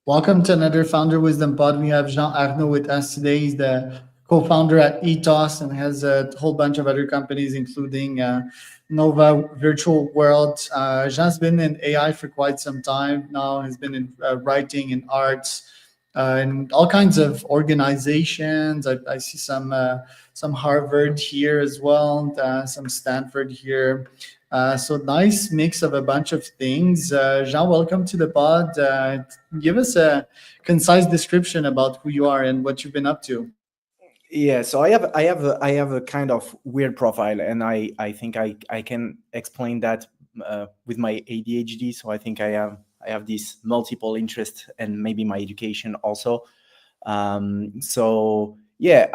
Welcome to another Founder Wisdom Pod. We have Jean Arnaud with us today. He's the co-founder at Ethos and has a whole bunch of other companies, including Nova Virtual World. Jean's been in AI for quite some time now. He's been in writing and arts and all kinds of organizations. I see some Harvard here as well, some Stanford here. So nice mix of a bunch of things. Jean, welcome to the pod. Give us a concise description about who you are and what you've been up to. Yeah, so I have a kind of weird profile, and I think I can explain that with my ADHD. So I think I have these multiple interests and maybe my education also. So yeah,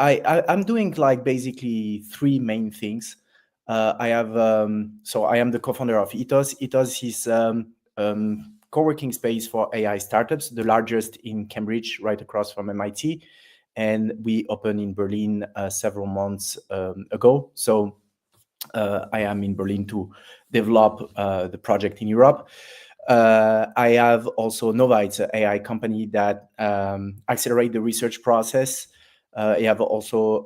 I'm doing like basically three main things. I am the co-founder of Ethos. Ethos is co-working space for AI startups, the largest in Cambridge, right across from MIT, and we opened in Berlin several months ago. So I am in Berlin to develop the project in Europe. I have also Nova. It's an AI company that accelerate the research process. I have also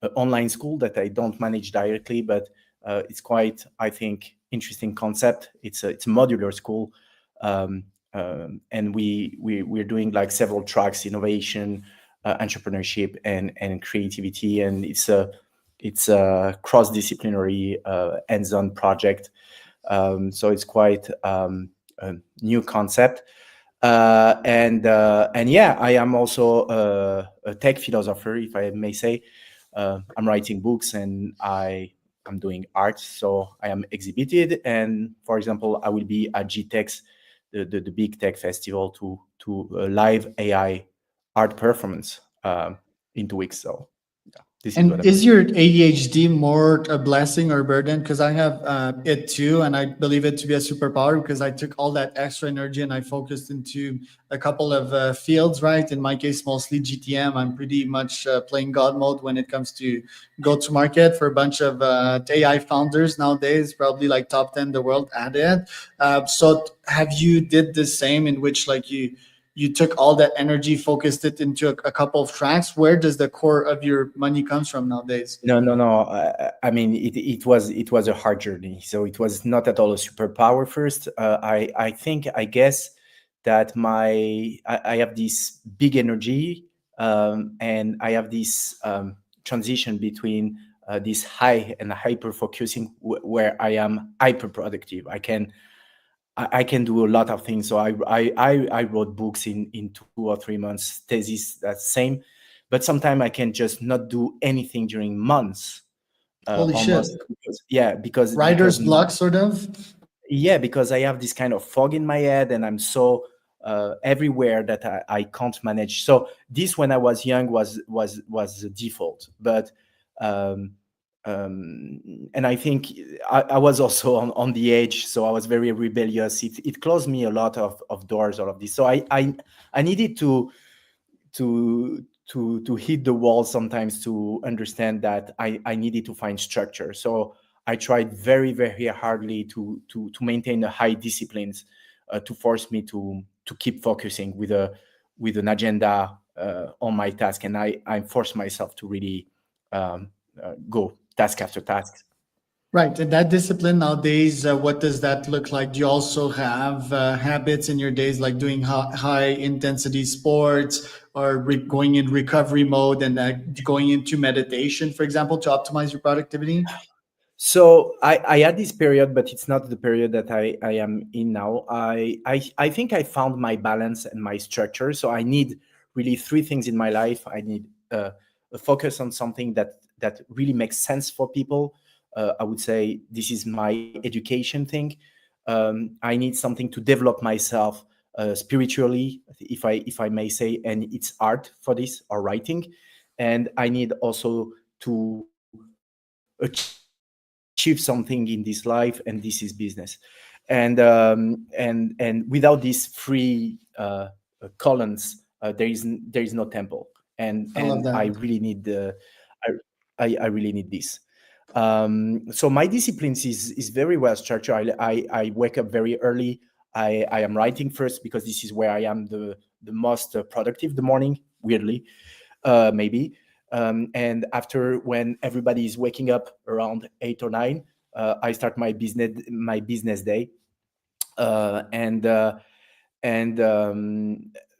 an online school that I don't manage directly, but it's quite, I think, interesting concept. It's a modular school, and we're doing like several tracks: innovation, entrepreneurship, and creativity. And it's a cross-disciplinary hands-on project. So it's quite a new concept. And yeah, I am also a tech philosopher, if I may say. I'm writing books and I'm doing art, so I am exhibited. And for example, I will be at GTEx, the big tech festival, to a live AI art performance in 2 weeks. So yeah, this is what And I'm is doing. your ADHD more a blessing or burden? Because I have it too, and I believe it to be a superpower because I took all that extra energy and I focused into a couple of fields, right? In my case, mostly GTM. I'm pretty much playing God mode when it comes to go to market for a bunch of AI founders nowadays, probably like top 10 in the world at it. So have you did the same in which like you took all that energy, focused it into a couple of tracks? Where does the core of your money comes from nowadays? No, no, no. I mean, it was a hard journey. So it was not at all a superpower first. I think, I guess that I have this big energy, and I have this transition between this high and hyper focusing, where I am hyper productive. I can do a lot of things. So I wrote books in 2 or 3 months, thesis that same, but sometimes I can just not do anything during months, Holy shit. almost. Because Writer's block, sort of? yeah, because I have this kind of fog in my head, and I'm so everywhere that I can't manage. So this, when I was young, was the default. But um, and I think I was also on the edge, so I was very rebellious. It closed me a lot of doors, all of this. So I needed to hit the wall sometimes to understand that I needed to find structure. So I tried very, very hardly to maintain a high disciplines, to force me to keep focusing with an agenda on my task, and I forced myself to really go task after task. Right. And that discipline nowadays, what does that look like? Do you also have habits in your days like doing high intensity sports or going in recovery mode and going into meditation, for example, to optimize your productivity? So I had this period, but it's not the period that I am in now. I think I found my balance and my structure. So I need really three things in my life. I need a focus on something that really makes sense for people. I would say this is my education thing. I need something to develop myself spiritually, if I may say, and it's art for this, or writing. And I need also to achieve something in this life, and this is business. And without these three columns, there is no temple. I And love I that. really need I really need this. So my disciplines is very well structured. I wake up very early. I am writing first because this is where I am the most productive, the morning, weirdly, maybe. And after, when everybody is waking up around 8 or 9, I start my business day. And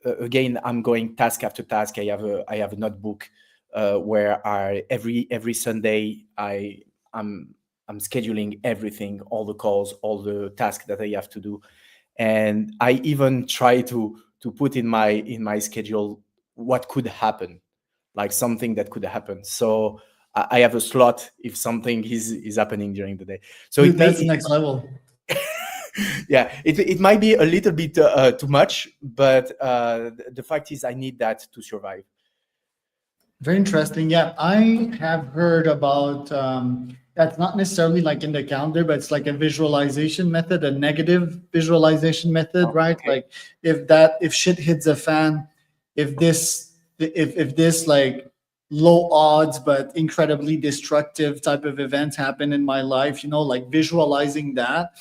again, I'm going task after task. I have a notebook where every Sunday I'm scheduling everything, all the calls, all the tasks that I have to do, and I even try to put in my schedule what could happen, like something that could happen. So I have a slot if something is happening during the day. So Dude, that's next level. yeah, it might be a little bit too much, but the fact is I need that to survive. Very interesting. Yeah, I have heard about that's not necessarily like in the calendar, but it's like a visualization method, a negative visualization method, right? Okay. Like if shit hits a fan, if this like low odds but incredibly destructive type of events happen in my life, like visualizing that,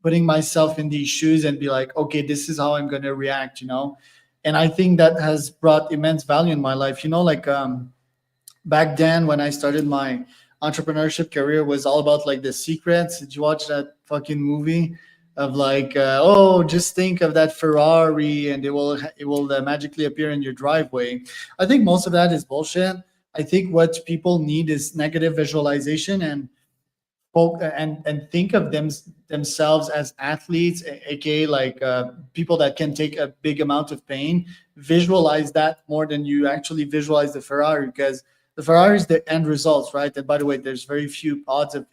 putting myself in these shoes and be like, okay, this is how I'm going to react. And I think that has brought immense value in my life. Like back then when I started my entrepreneurship career was all about like The Secrets. Did you watch that fucking movie of like, oh, just think of that Ferrari and it will magically appear in your driveway? I think most of that is bullshit. I think what people need is negative visualization and think of themselves as athletes, aka like people that can take a big amount of pain. Visualize that more than you actually visualize the Ferrari, because the Ferrari is the end results, right? And by the way, there's very few odds of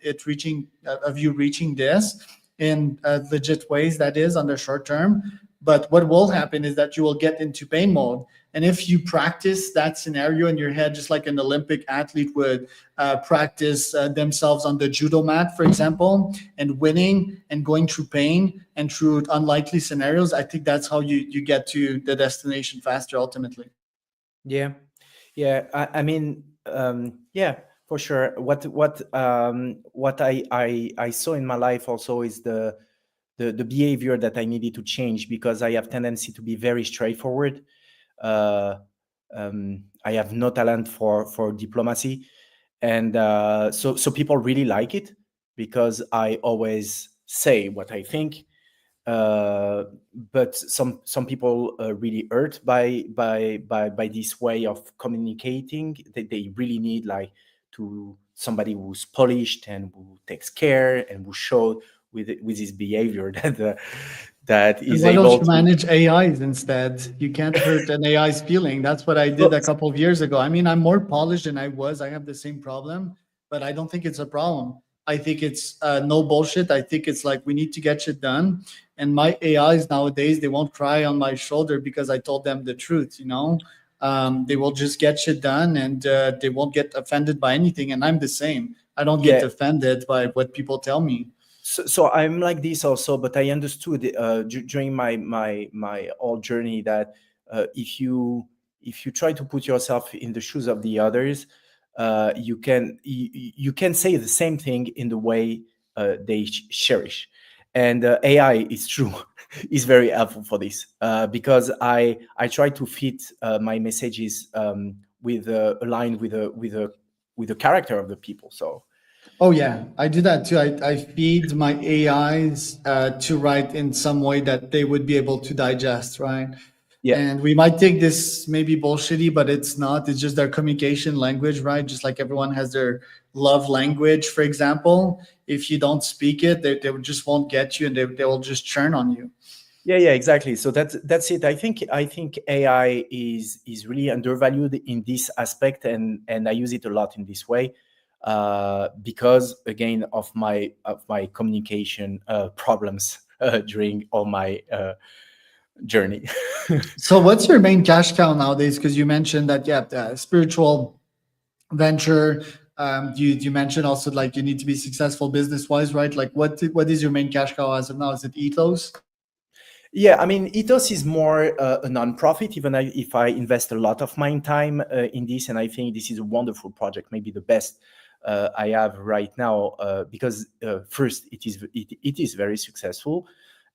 you reaching this in legit ways, that is on the short term. But what will happen is that you will get into pain mode. And if you practice that scenario in your head, just like an Olympic athlete would practice themselves on the judo mat, for example, and winning and going through pain and through unlikely scenarios, I think that's how you get to the destination faster ultimately. Yeah, yeah. I mean, yeah, for sure. What I saw in my life also is the behavior that I needed to change, because I have tendency to be very straightforward. Uh, I have no talent for diplomacy, and so people really like it because I always say what I think. uh, but some people really hurt by this way of communicating. They really need like to somebody who's polished and who takes care and who showed with his behavior that And is why don't able you to. manage AIs instead? You can't hurt an AI's feeling. That's what I did So, a couple of years ago. I mean, I'm more polished than I was. I have the same problem, but I don't think it's a problem. I think it's no bullshit. I think it's like we need to get shit done. And my AIs nowadays, they won't cry on my shoulder because I told them the truth. They will just get shit done and they won't get offended by anything. And I'm the same. I don't get yeah, offended by what people tell me. so I'm like this also, but I understood during my whole journey that if you try to put yourself in the shoes of the others, you can say the same thing in the way they cherish. And AI is true is very helpful for this, because I try to fit my messages with aligned with the character of the people. So Oh yeah, I do that too. I feed my AIs to write in some way that they would be able to digest, right? yeah. And we might think this may be bullshitty, but it's not. It's just their communication language, right? Just like everyone has their love language, for example. If you don't speak it, they just won't get you and they will just churn on you. Yeah, exactly. So that's it. I think AI is really undervalued in this aspect, and I use it a lot in this way, because again of my communication problems during all my journey. So, what's your main cash cow nowadays? Because you mentioned that, yeah, spiritual venture. You mentioned also like you need to be successful business wise, right? Like, what is your main cash cow as of now? Is it Ethos? Yeah, I mean, Ethos is more a non-profit, even if I invest a lot of my time in this, and I think this is a wonderful project, maybe the best I have right now, because first it is very successful,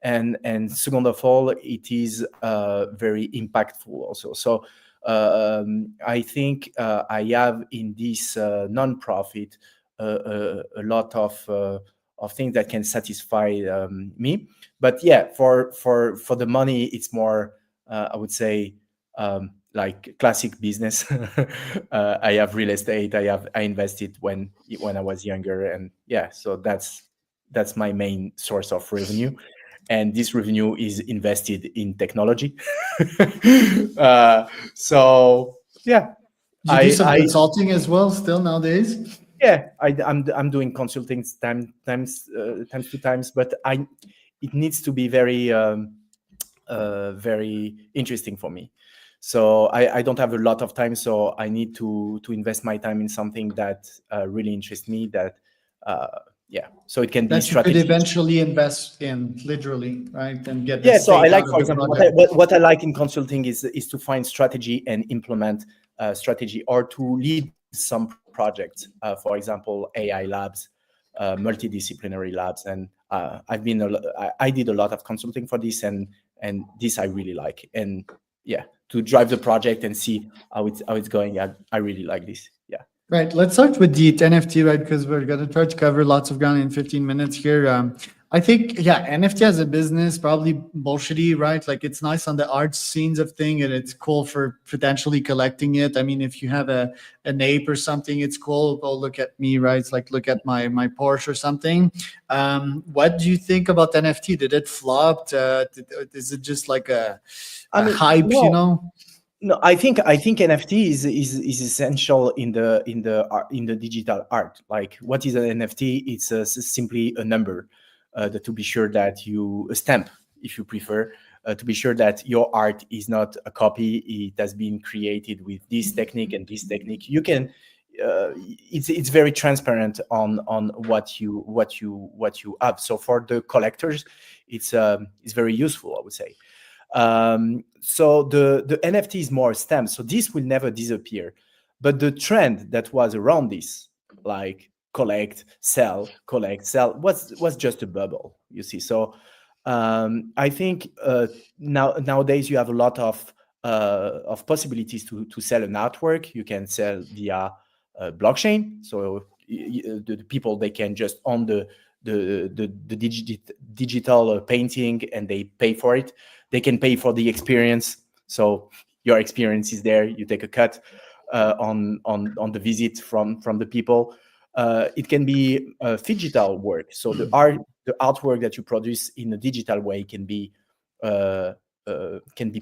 and second of all, it is very impactful also. So I think I have in this non-profit a lot of things that can satisfy me. But yeah, for the money, it's more I would say like classic business. I have real estate. I invested when I was younger, and yeah, so that's my main source of revenue, and this revenue is invested in technology. So yeah, Do you do some I consulting as well still nowadays? yeah, I'm doing consulting times to times, but it needs to be very interesting for me. So I don't have a lot of time, so I need to invest my time in something that really interests me. That yeah, so it can be That you could strategy. eventually invest in, literally, right? And get the Yeah, so I stake like, out of for the example, project. what I like in consulting is to find strategy and implement strategy, or to lead some projects. For example, AI labs, multidisciplinary labs, and I did a lot of consulting for this, and this I really like, and yeah, to drive the project and see how it's going. I really like this. Yeah. Right. Let's start with the NFT, right? Because we're going to try to cover lots of ground in 15 minutes here. I think, yeah, NFT as a business, probably bullshitty, right? Like it's nice on the art scenes of thing, and it's cool for potentially collecting it. I mean, if you have an ape or something, it's cool. Oh, look at me, right? It's like, look at my Porsche or something. What do you think about NFT? Did it flop? Is it just like I a mean, hype, you no, know? no, I think NFT is essential in the digital art. Like, what is an NFT? It's simply a number, that to be sure that a stamp, if you prefer, to be sure that your art is not a copy. It has been created with this technique and this technique. You can. It's very transparent on what you have. So for the collectors, it's very useful, I would say. So the NFT is more stamps, so this will never disappear. But the trend that was around this, like collect, sell, was just a bubble, you see. So I think nowadays you have a lot of possibilities to sell an artwork. You can sell via blockchain, so the people, they can just own the digital painting, and they pay for it. They can pay for the experience, so your experience is there. You take a cut on the visit from the people. It can be digital work, so the artwork that you produce in a digital way can be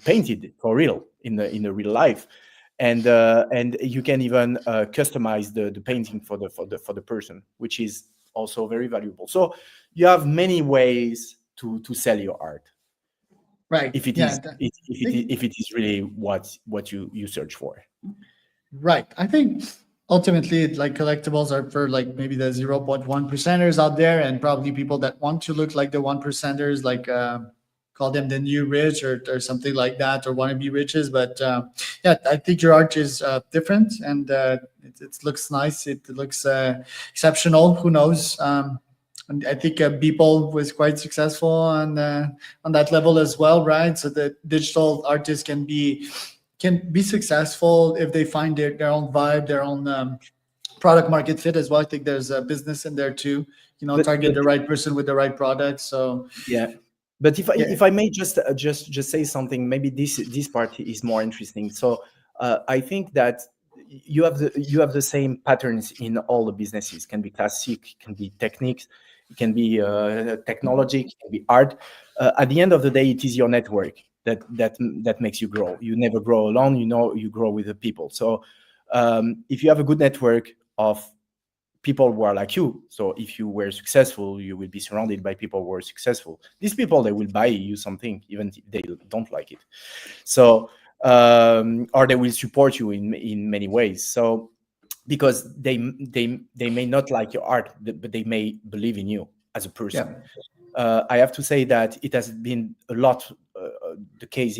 painted for real in the real life, and you can even customize the painting for the person, which is also very valuable. So you have many ways to sell your art, Right. if it Yeah. is if it is really what you search for. Right. I think ultimately, like collectibles are for like maybe the 0.1 percenters out there, and probably people that want to look like the 1 percenters, like call them the new rich, or something like that, or want to be riches. But yeah, I think your art is different, and it looks nice. It looks exceptional. Who knows? And I think Beeple was quite successful on that level as well, right? So the digital artists can be successful if they find their own vibe, their own product market fit as well. I think there's a business in there too. Target But the right person with the right product. So yeah, but if I yeah, if I may just say something, maybe this part is more interesting. So I think that you have the same patterns in all the businesses. Can be classic, can be techniques, it can be technology, it can be art. At the end of the day, it is your network that makes you grow. You never grow alone. You grow with the people. So if you have a good network of people who are like you, so if you were successful, you will be surrounded by people who are successful. These people, they will buy you something even if they don't like it. So or they will support you in many ways. So because they may not like your art, but they may believe in you as a person. yeah, I have to say that it has been a lot the case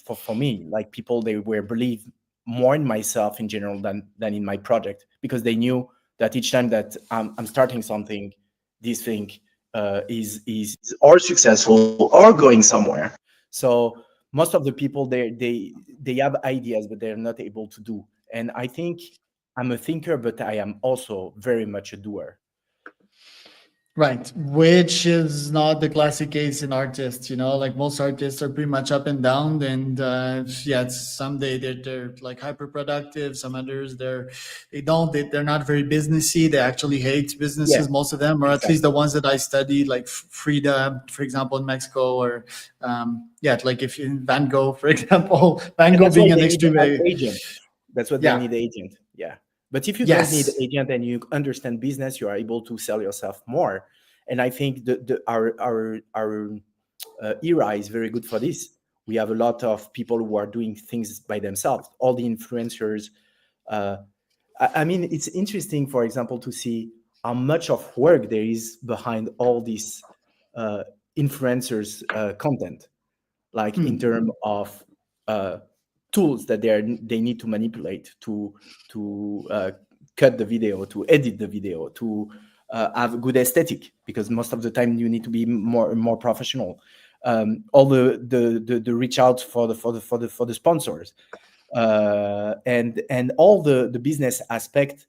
for me. Like, people, they were believe more in myself in general than in my project, because they knew that each time that I'm starting something, this thing is or successful or going somewhere. So most of the people they have ideas, but they're not able to do. And I think I'm a thinker, but I am also very much a doer. Right, which is not the classic case in artists. Like most artists are pretty much up and down, and yeah, someday they're like hyper productive. Some others they're not very businessy. They actually hate Yeah, businesses, most of them, or at least exactly. the ones that I studied, like Frida, for example, in Mexico, or yeah, like if in Van Gogh, for example, Van And Gogh that's why being an they need an extreme. agent. That's what they Yeah. need, agent. Yeah. But if you don't need Yes. agent and you understand business, you are able to sell yourself more. And I think our era is very good for this. We have a lot of people who are doing things by themselves. All the influencers. Uh, I mean, it's interesting, for example, to see how much of work there is behind all these uh, influencers' content, like in Hmm. terms of uh, tools that they need to manipulate to cut the video, to edit the video, to have a good aesthetic, because most of the time you need to be more professional. All the reach out for the sponsors, and all the business aspect,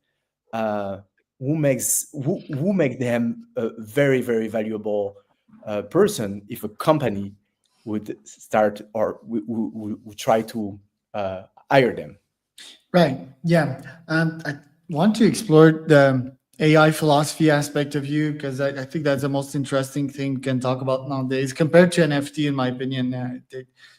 uh, who make them a very very valuable person if a company would start or would try to hire them. Right. Yeah. I want to explore the AI philosophy aspect of you because I think that's the most interesting thing we can talk about nowadays compared to NFT, in my opinion.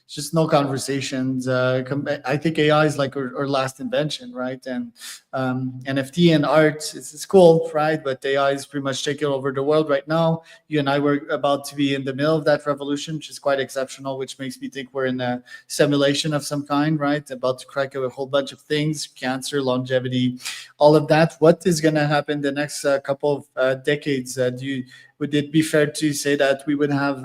It's just no conversations. I think AI is like our last invention, right? And NFT and art, it's cool, right? But AI is pretty much taking over the world right now. You and I were about to be in the middle of that revolution, which is quite exceptional, which makes me think we're in a simulation of some kind, right? About to crack a whole bunch of things, cancer, longevity, all of that. What is going to happen the next couple of decades? Would it be fair to say that we would have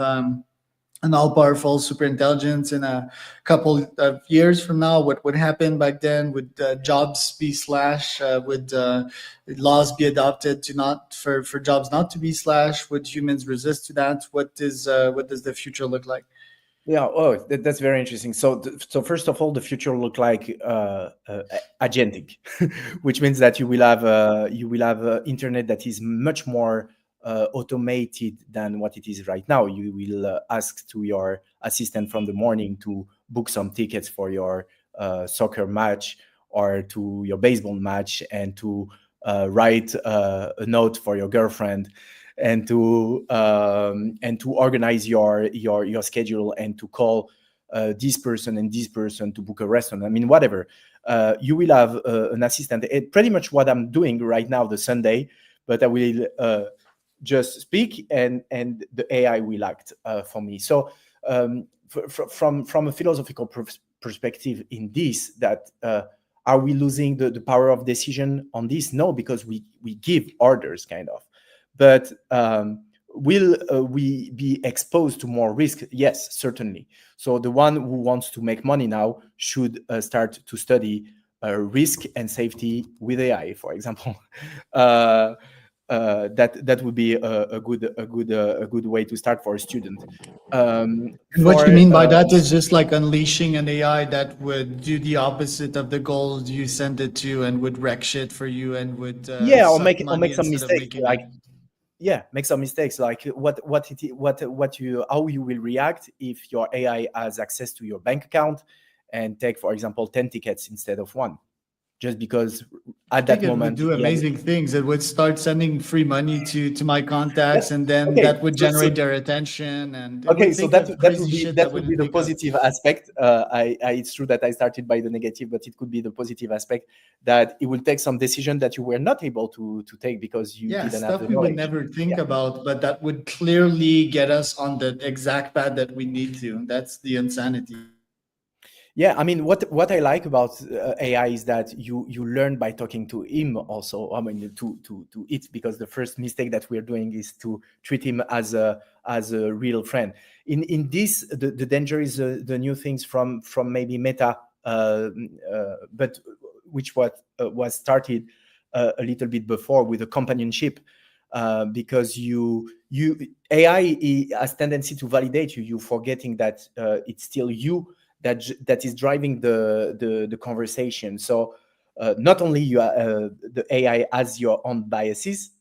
an all-powerful super intelligence in a couple of years from now? What would happen back then? Would jobs be slashed? Would laws be adopted to not for jobs not to be slashed? Would humans resist to that? What does the future look like? Yeah, oh, that's very interesting. So first of all, the future look like agentic, which means that you will have internet that is much more automated than what it is right now. You will ask to your assistant from the morning to book some tickets for your soccer match or to your baseball match, and to write a note for your girlfriend, and to organize your schedule, and to call this person and this person to book a restaurant. I mean, whatever. You will have an assistant. Pretty much what I'm doing right now, the Sunday, but I will just speak, and the AI will act for me. So from a philosophical perspective, in this, that are we losing the power of decision on this? No, because we give orders, kind of. But will we be exposed to more risk? Yes, certainly. So the one who wants to make money now should start to study risk and safety with AI, for example. uh, that would be a good way to start for a student. And what you For mean by that is just like unleashing an AI that would do the opposite of the goals you send it to and would wreck shit for you and would Yeah, or suck make money some instead of mistakes, making like, money. yeah, make some mistakes, like what you how you will react if your AI has access to your bank account and take, for example, 10 tickets instead of one, just because I at think that it would moment do he has. amazing things. It would start sending free money to my contacts, That's and then okay. that would So generate their attention, and it would okay, so think of that crazy would be shit I that would be wouldn't the think of. positive aspect. It's true that I started by the negative, but it could be the positive aspect, that it will take some decision that you were not able to take because you Yeah, didn't have the stuff we would knowledge. never think Yeah. about, but that would clearly get us on the exact path that we need to. That's the insanity. Yeah, I mean, what I like about AI is that you learn by talking to him also. I mean, to it, because the first mistake that we're doing is to treat him as a real friend. In this, the danger is the new things from maybe Meta, but which was started a little bit before with the companionship. because you AI has tendency to validate you. You're forgetting that it's still you that is driving the conversation. So not only the AI has your own biases,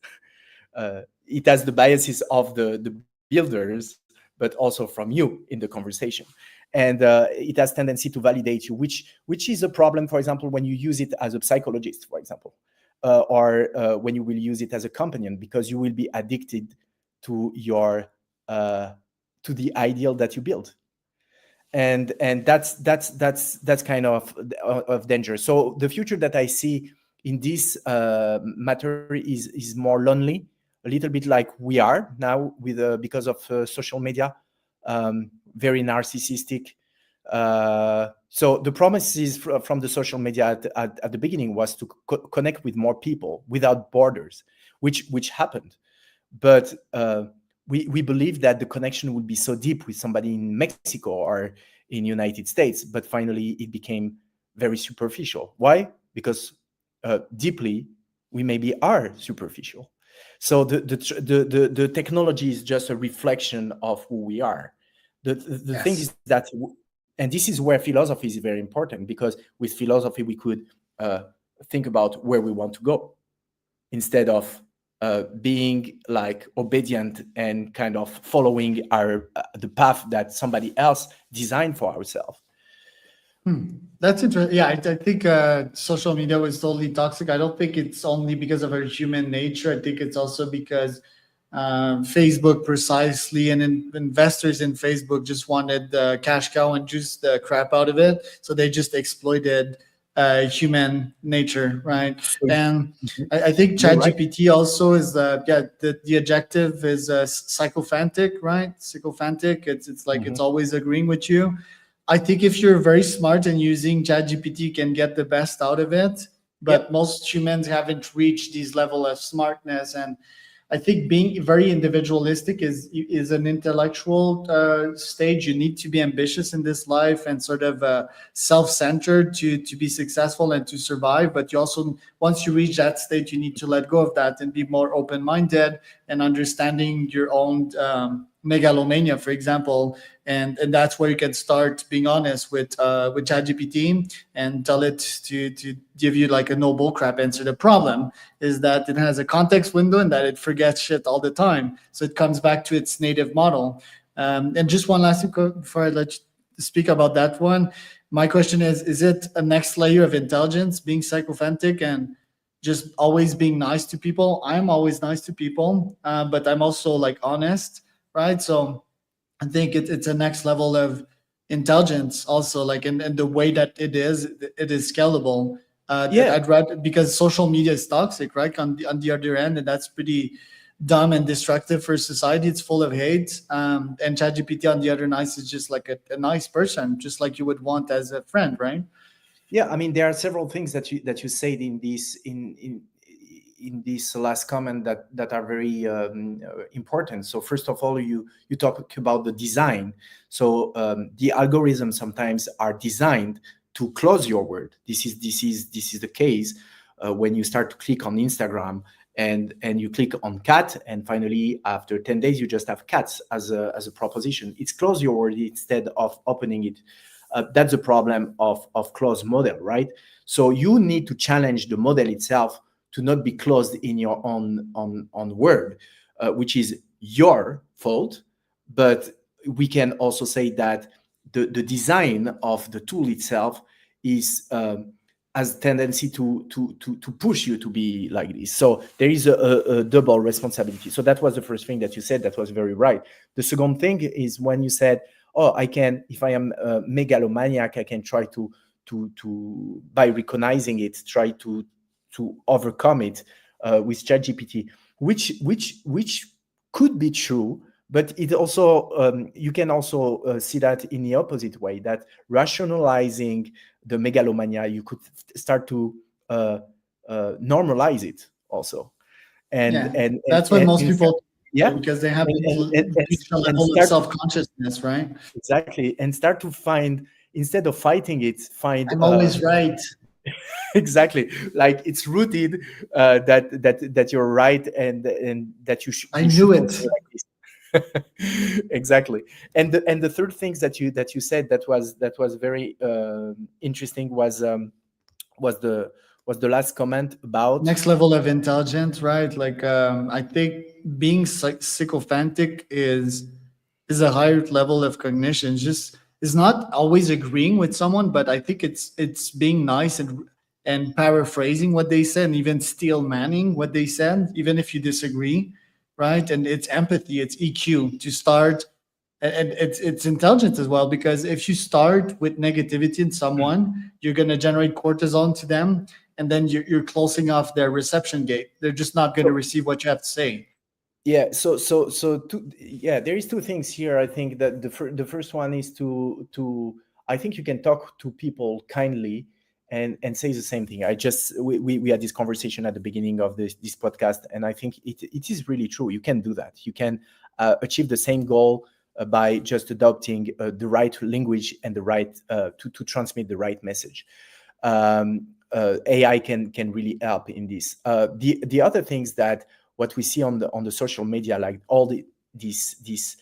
it has the biases of the builders, but also from you in the conversation. And it has tendency to validate you, which is a problem, for example, when you use it as a psychologist, for example, or when you will use it as a companion, because you will be addicted to your to the ideal that you build. And that's kind of danger. So the future that I see in this matter is more lonely, a little bit like we are now with because of social media, very narcissistic. So the promises from the social media at the beginning was to connect with more people without borders, which happened. But we believe that the connection would be so deep with somebody in Mexico or in United States, but finally it became very superficial. Why? Because deeply we maybe are superficial. So the technology is just a reflection of who we are. The thing is that, and this is where philosophy is very important, because with philosophy we could think about where we want to go, instead of being like obedient and kind of following the path that somebody else designed for ourselves. That's interesting. Yeah, I think social media was totally toxic. I don't think it's only because of our human nature. I think it's also because Facebook precisely, and investors in Facebook just wanted the cash cow and juice the crap out of it. So they just exploited human nature, right? And I think ChatGPT also is the adjective is sycophantic, right? Sycophantic. It's like it's always agreeing with you. I think if you're very smart and using ChatGPT, you can get the best out of it. But most humans haven't reached these level of smartness. And I think being very individualistic is an intellectual stage. You need to be ambitious in this life and sort of self-centered to be successful and to survive. But you also, once you reach that state, you need to let go of that and be more open-minded and understanding your own megalomania, for example, and that's where you can start being honest with ChatGPT and tell it to give you like a no bull crap answer. The problem is that it has a context window and that it forgets shit all the time, so it comes back to its native model. And just one last thing before I let you speak about that one, my question is it a next layer of intelligence, being sycophantic and just always being nice to people? I'm always nice to people, but I'm also like honest, right? So I think it's a next level of intelligence also, like in the way that it is scalable. I'd rather, because social media is toxic, right? On the other end, and that's pretty dumb and destructive for society. It's full of hate. And ChatGPT on the other nice is just like a nice person, just like you would want as a friend, right? Yeah, I mean, there are several things that you said in this last comment that are very important. So first of all, you talk about the design. So the algorithms sometimes are designed to close your word. This is the case when you start to click on Instagram and you click on cat, and finally after 10 days you just have cats as a proposition. It's close your word instead of opening it. That's the problem of closed model, right? So you need to challenge the model itself to not be closed in your own word, which is your fault. But we can also say that the design of the tool itself is has a tendency to push you to be like this. So there is a double responsibility. So that was the first thing that you said. That was very right. The second thing is when you said, oh, I can, if I am a megalomaniac, I can try to by recognizing it, try to overcome it with ChatGPT, which could be true, but it also you can also see that in the opposite way, that rationalizing the megalomania, you could start to normalize it also, and that's what most people do, yeah, because they have and reached a level of self-consciousness, right? Exactly, and start to find, instead of fighting it, find I'm always right. exactly. Like it's rooted that you're right, and that I we should knew it. continue like this. Exactly. And the third things that you said that was very interesting was the was the last comment about. Next level of intelligence, right? Like I think being sycophantic is a higher level of cognition. Just is not always agreeing with someone, but I think it's being nice and paraphrasing what they said, and even steel manning what they said, even if you disagree, right? And it's empathy, it's EQ to start, and it's intelligence as well, because if you start with negativity in someone, you're going to generate cortisol to them, and then you're closing off their reception gate. They're just not going to receive what you have to say. Yeah, yeah, there is two things here. I think that the first one is to I think you can talk to people kindly and say the same thing. We had this conversation at the beginning of this podcast, and I think it is really true. You can do that. You can achieve the same goal by just adopting the right language and the right to transmit the right message. AI can really help in this. The other things that what we see on the social media, like all this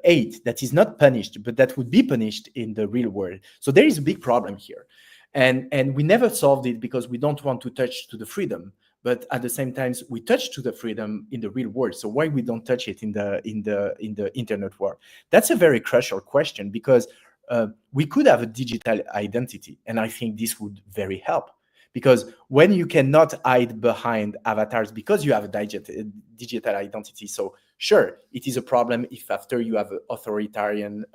hate that is not punished, but that would be punished in the real world. So there is a big problem here, and we never solved it because we don't want to touch to the freedom. But at the same time, we touch to the freedom in the real world. So why we don't touch it in the internet world? That's a very crucial question, because we could have a digital identity, and I think this would very help. Because when you cannot hide behind avatars because you have a digital identity, so sure, it is a problem if after you have an authoritarian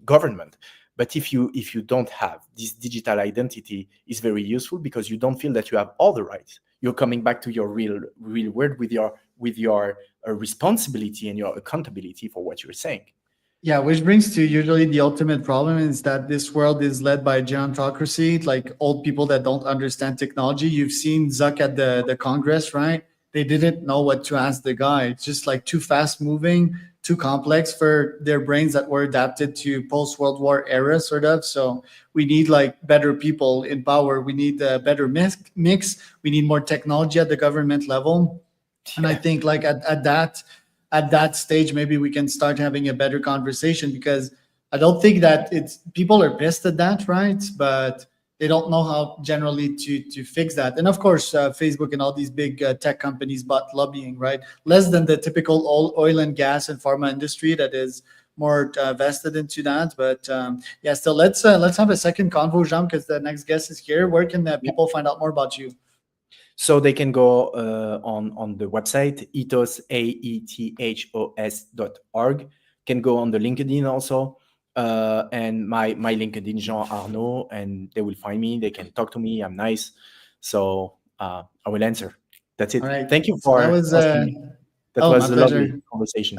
government. But if you don't have this digital identity, is very useful because you don't feel that you have all the rights. You're coming back to your real world with your responsibility and your accountability for what you're saying. Yeah, which brings to usually the ultimate problem is that this world is led by gerontocracy, like old people that don't understand technology. You've seen Zuck at the Congress, right? They didn't know what to ask the guy. It's just like too fast moving, too complex for their brains that were adapted to post World War era, sort of. So we need like better people in power. We need a better mix. We need more technology at the government level. And I think like at that stage, maybe we can start having a better conversation, because I don't think that it's people are pissed at that, right? But they don't know how generally to fix that. And of course, Facebook and all these big tech companies bought lobbying, right? Less than the typical oil and gas and pharma industry that is more vested into that. But yeah, still let's have a second convo, Jean, because the next guest is here. Where can people find out more about you? So they can go on the website ethos aethos.org. Can go on the LinkedIn also, and my LinkedIn Jean Arnaud, and they will find me. They can talk to me. I'm nice, so I will answer. That's it. All right. Thank you So for that was asking me. That my was a lovely pleasure. conversation.